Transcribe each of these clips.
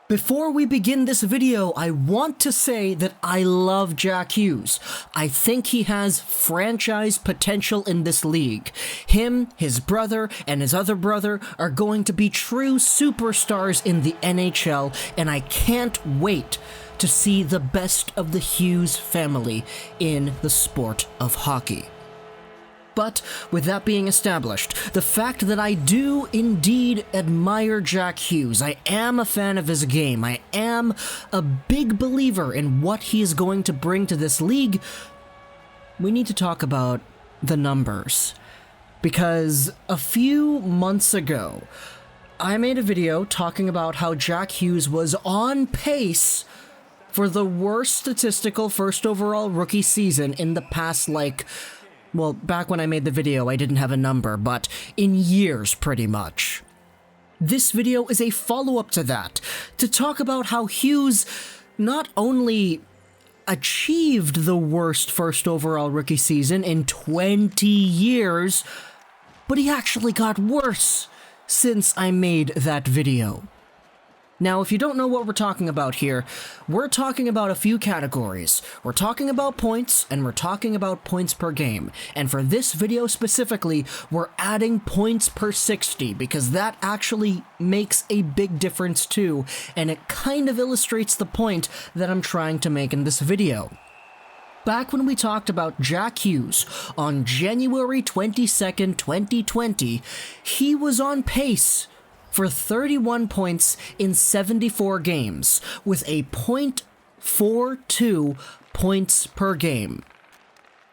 Before we begin this video, I want to say that I love Jack Hughes. I think he has franchise potential in this league. Him, his brother, and his other brother are going to be true superstars in the NHL, and I can't wait to see the best of the Hughes family in the sport of hockey. But with that being established, the fact that I do indeed admire Jack Hughes, I am a fan of his game, I am a big believer in what he is going to bring to this league, we need to talk about the numbers. Because a few months ago, I made a video talking about how Jack Hughes was on pace for the worst statistical first overall rookie season in the past, well, back when I made the video, I didn't have a number, but in years, pretty much. This video is a follow-up to that, to talk about how Hughes not only achieved the worst first overall rookie season in 20 years, but he actually got worse since I made that video. Now, if you don't know what we're talking about here, we're talking about a few categories. We're talking about points, and we're talking about points per game. And for this video specifically, we're adding points per 60, because that actually makes a big difference too, and it kind of illustrates the point that I'm trying to make in this video. Back when we talked about Jack Hughes on January 22nd, 2020, he was on pace for 31 points in 74 games, with a .42 points per game.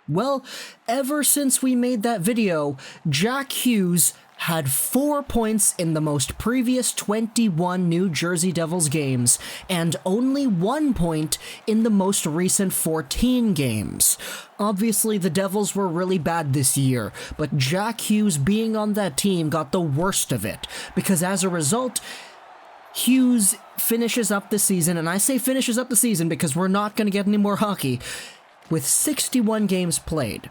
Well, ever since we made that video, Jack Hughes had 4 points in the most previous 21 New Jersey Devils games, and only 1 point in the most recent 14 games. Obviously, the Devils were really bad this year, but Jack Hughes being on that team got the worst of it, because as a result, Hughes finishes up the season, and I say finishes up the season because we're not going to get any more hockey, with 61 games played.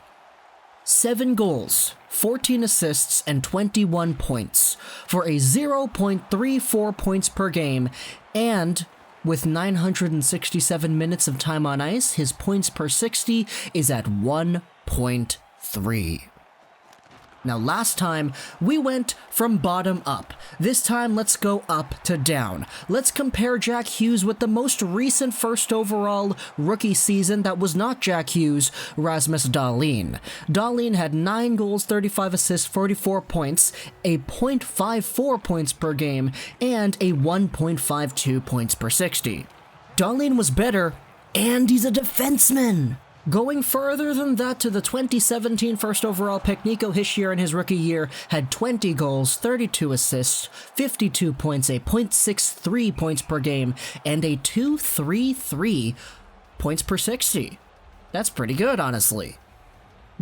7 goals, 14 assists, and 21 points, for a 0.34 points per game, and with 967 minutes of time on ice, his points per 60 is at 1.3. Now, last time, we went from bottom up. This time, let's go up to down. Let's compare Jack Hughes with the most recent first overall rookie season that was not Jack Hughes, Rasmus Dahlin. Dahlin had 9 goals, 35 assists, 44 points, a .54 points per game, and a 1.52 points per 60. Dahlin was better, and he's a defenseman! Going further than that to the 2017 first overall pick, Nico Hischier in his rookie year had 20 goals, 32 assists, 52 points, a .63 points per game, and a .233 points per 60. That's pretty good, honestly.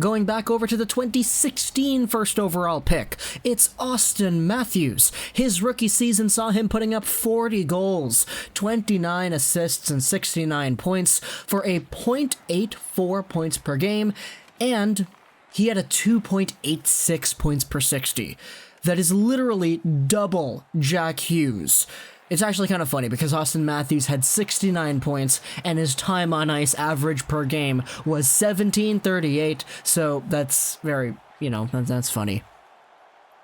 Going back over to the 2016 first overall pick, it's Auston Matthews. His rookie season saw him putting up 40 goals, 29 assists, and 69 points for a .84 points per game, and he had a 2.86 points per 60. That is literally double Jack Hughes. It's actually kind of funny because Auston Matthews had 69 points and his time on ice average per game was 17:38, so that's very, that's funny.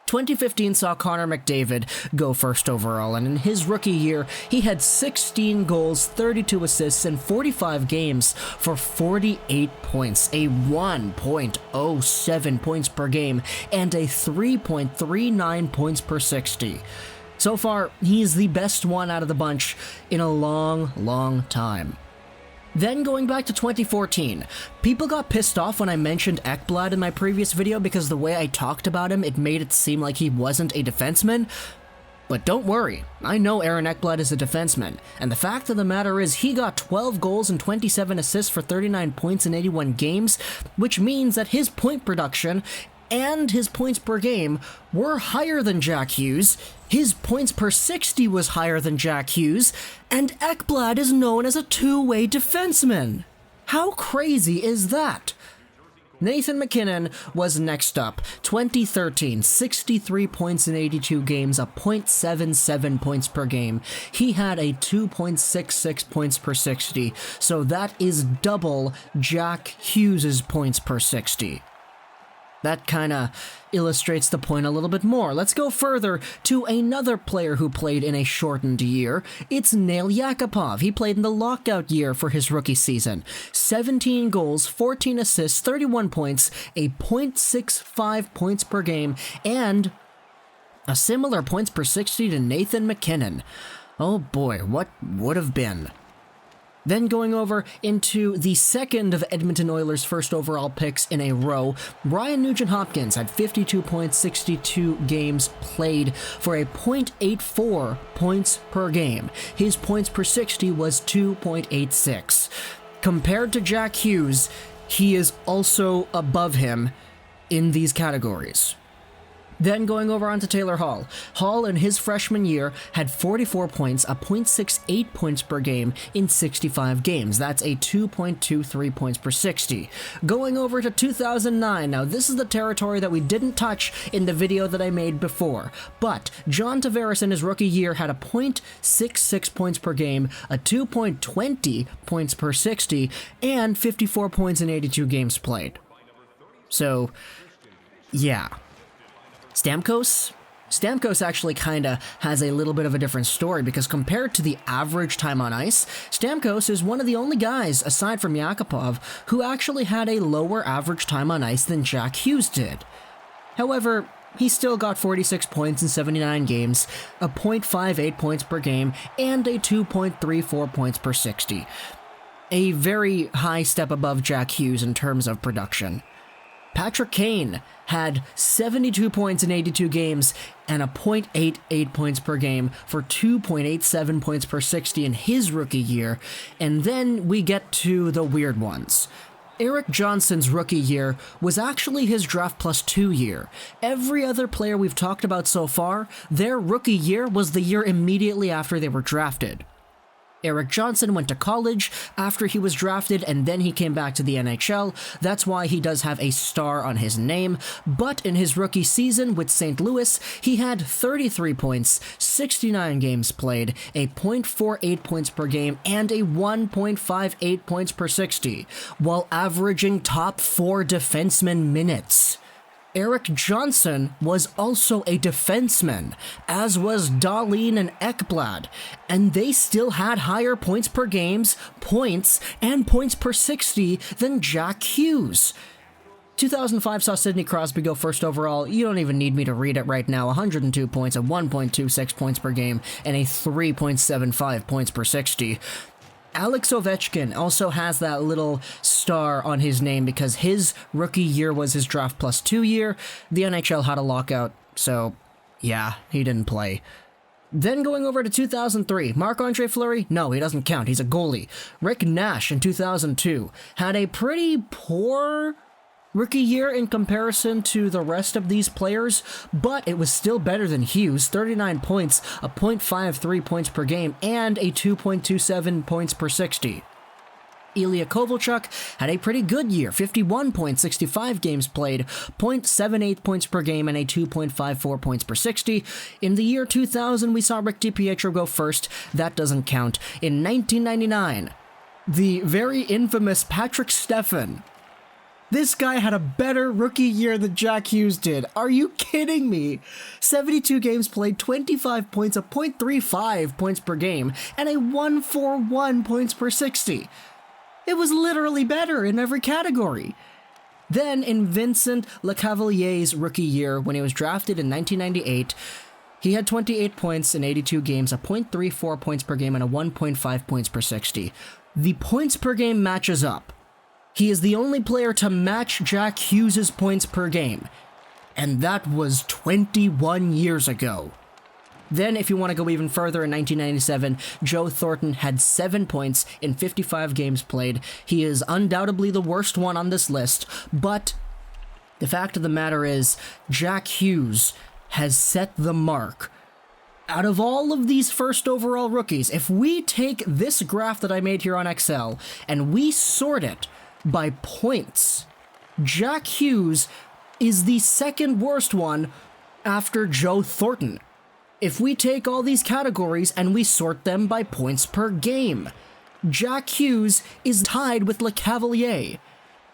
2015 saw Connor McDavid go first overall, and in his rookie year, he had 16 goals, 32 assists, and 45 games for 48 points, a 1.07 points per game, and a 3.39 points per 60. So far, he is the best one out of the bunch in a long, long time. Then going back to 2014, people got pissed off when I mentioned Ekblad in my previous video because the way I talked about him, it made it seem like he wasn't a defenseman. But don't worry, I know Aaron Ekblad is a defenseman, and the fact of the matter is he got 12 goals and 27 assists for 39 points in 81 games, which means that his point production and his points per game were higher than Jack Hughes, his points per 60 was higher than Jack Hughes, and Ekblad is known as a two-way defenseman. How crazy is that? Nathan Mackinnon was next up. 2013, 63 points in 82 games, a .77 points per game. He had a 2.66 points per 60, so that is double Jack Hughes' points per 60. That kind of illustrates the point a little bit more. Let's go further to another player who played in a shortened year. It's Nail Yakupov. He played in the lockout year for his rookie season. 17 goals, 14 assists, 31 points, a .65 points per game, and a similar points per 60 to Nathan Mackinnon. Oh boy, what would have been? Then going over into the second of Edmonton Oilers' first overall picks in a row, Ryan Nugent Hopkins had 52 points, 62 games played for a .84 points per game. His points per 60 was 2.86. Compared to Jack Hughes, he is also above him in these categories. Then going over onto Taylor Hall. Hall in his freshman year had 44 points, a .68 points per game in 65 games. That's a 2.23 points per 60. Going over to 2009. Now this is the territory that we didn't touch in the video that I made before. But John Tavares in his rookie year had a .66 points per game, a 2.20 points per 60, and 54 points in 82 games played. So, yeah. Stamkos actually kind of has a little bit of a different story because compared to the average time on ice, Stamkos is one of the only guys, aside from Yakupov, who actually had a lower average time on ice than Jack Hughes did. However, he still got 46 points in 79 games, a .58 points per game, and a 2.34 points per 60. A very high step above Jack Hughes in terms of production. Patrick Kane had 72 points in 82 games and a .88 points per game for 2.87 points per 60 in his rookie year. And then we get to the weird ones. Erik Johnson's rookie year was actually his draft plus 2 year. Every other player we've talked about so far, their rookie year was the year immediately after they were drafted. Erik Johnson went to college after he was drafted, and then he came back to the NHL. That's why he does have a star on his name. But in his rookie season with St. Louis, he had 33 points, 69 games played, a .48 points per game, and a 1.58 points per 60, while averaging top 4 defenseman minutes. Erik Johnson was also a defenseman, as was Dahlin and Ekblad, and they still had higher points per games, points, and points per 60 than Jack Hughes. 2005 saw Sidney Crosby go first overall. You don't even need me to read it right now. 102 points, a 1.26 points per game, and a 3.75 points per 60. Alex Ovechkin also has that little star on his name because his rookie year was his draft plus 2 year. The NHL had a lockout, so yeah, he didn't play. Then going over to 2003, Marc-Andre Fleury, no, he doesn't count, he's a goalie. Rick Nash in 2002 had a pretty poor rookie year in comparison to the rest of these players, but it was still better than Hughes. 39 points, a .53 points per game, and a 2.27 points per 60. Ilya Kovalchuk had a pretty good year, 51 points, 65 games played, .78 points per game, and a 2.54 points per 60. In the year 2000, we saw Rick DiPietro go first. That doesn't count. In 1999, the very infamous Patrik Stefan. This guy had a better rookie year than Jack Hughes did. Are you kidding me? 72 games played, 25 points, a .35 points per game, and a 1.41 points per 60. It was literally better in every category. Then in Vincent Lecavalier's rookie year, when he was drafted in 1998, he had 28 points in 82 games, a .34 points per game, and a 1.5 points per 60. The points per game matches up. He is the only player to match Jack Hughes' points per game, and that was 21 years ago. Then, if you want to go even further, in 1997, Joe Thornton had 7 points in 55 games played. He is undoubtedly the worst one on this list, but the fact of the matter is, Jack Hughes has set the mark. Out of all of these first overall rookies, if we take this graph that I made here on Excel and we sort it by points, Jack Hughes is the second worst one after Joe Thornton. If we take all these categories and we sort them by points per game, Jack Hughes is tied with LeCavalier.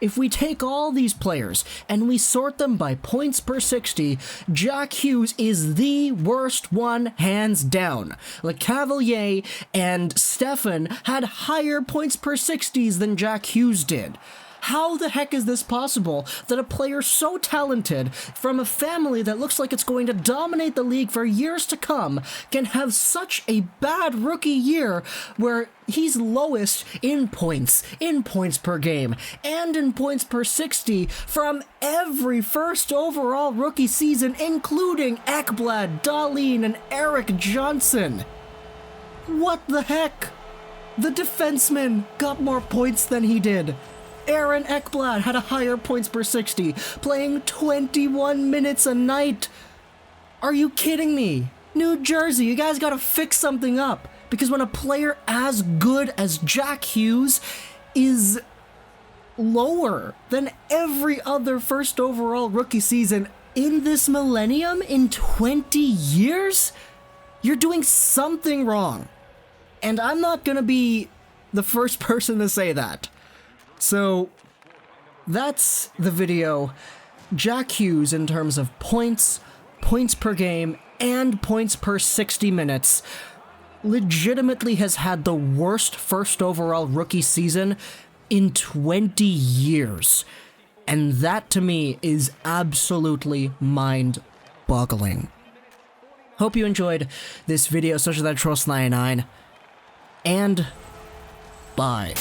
If we take all these players and we sort them by points per 60, Jack Hughes is the worst one, hands down. LeCavalier and Stefan had higher points per 60s than Jack Hughes did. How the heck is this possible that a player so talented from a family that looks like it's going to dominate the league for years to come can have such a bad rookie year where he's lowest in points per game, and in points per 60 from every first overall rookie season, including Ekblad, Dahlin, and Erik Johnson? What the heck? The defenseman got more points than he did. Aaron Ekblad had a higher points per 60, playing 21 minutes a night. Are you kidding me? New Jersey, you guys gotta fix something up. Because when a player as good as Jack Hughes is lower than every other first overall rookie season in this millennium, in 20 years, you're doing something wrong. And I'm not gonna be the first person to say that. So, that's the video. Jack Hughes, in terms of points, points per game, and points per 60 minutes, legitimately has had the worst first overall rookie season in 20 years. And that, to me, is absolutely mind-boggling. Hope you enjoyed this video, such as that Trost 99, and bye.